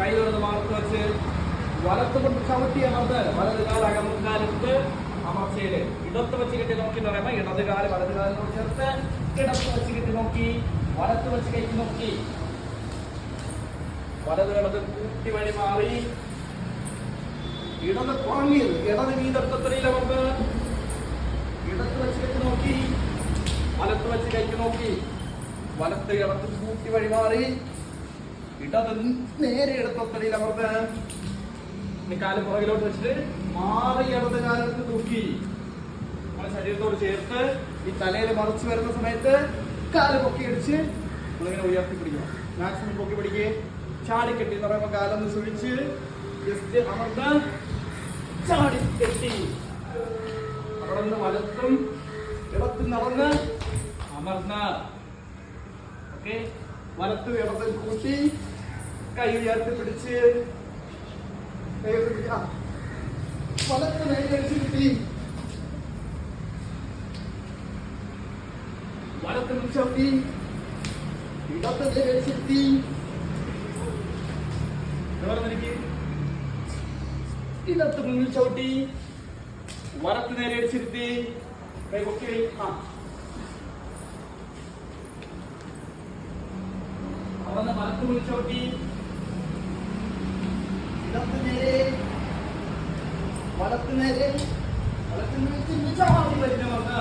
കൈയിലൊന്ന് mark വെച്ച് വലത്ത് കൊണ്ട് ചവിട്ടി അമർന്ന് വലത് കാല് അകമുക്കാലിട്ട് അമർച്ചയില് ഇടത്ത് വെച്ച് കെട്ടി നോക്കി എന്ന് പറയുമ്പോൾ ഇടത് കാല് വലത് കാലിനോട് ചേർത്ത് ഇടത്ത് വെച്ച് കെട്ടി നോക്കി വലത്ത് വെച്ച് കയറ്റി നോക്കി വലത് ഇടത് കൂട്ടി വഴി മാറി ഇടത് കുറങ്ങിയത് ഇടത് വീതത്വത്തിലയിൽ അമർന്ന് ഇടത്ത് വെച്ച് കെട്ടി നോക്കി വലത്ത് വെച്ച് കയറ്റി നോക്കി വലത്ത് ഇടത്ത് കൂട്ടി വഴി മാറി ഇടത് നേരെ ഇടത്തൊത്തടിയിൽ അമർന്ന് കാല് പുറകിലോട്ട് വെച്ചിട്ട് മാറി ഇടത് കാലെടുത്ത് തൂക്കി നമ്മുടെ ശരീരത്തോട് ചേർത്ത് ഈ തലയിൽ മറച്ചു വരുന്ന സമയത്ത് കാല് പൊക്കി അടിച്ച് നമ്മളിങ്ങനെ ഉയർത്തി പിടിക്കണം. മാക്സിമം പൊക്കി പിടിക്കുക. ചാടിക്കെട്ടി എന്ന് പറയുമ്പോൾ കാലൊന്ന് സുഴിച്ച് ജസ്റ്റ് അമർന്ന് ചാടിക്കെട്ടി അവിടെ നിന്ന് വലത്തും ഇടത്തും നടന്ന് അമർന്ന് ഓക്കെ വലത്തും ഇടത്തും കൂട്ടി കൈ ഉയർത്തി പിടിച്ച് വലത്ത് നേടിയടിച്ച് കിട്ടി വലത്ത് ചവിട്ടി ഇടത്ത് നേടിയടിച്ച് കിട്ടി ഇടത്ത് മുന്നിൽ ചവിട്ടി വലത്ത് നേരെ അടിച്ചിരുത്തി കൈ പൊക്കി അവിടെ വലത്ത് മുന്നിൽ ചവിട്ടി ഇടത്ത് നേരെ വലത്ത് നേരെ വലത്ത് ചാടി വരുന്ന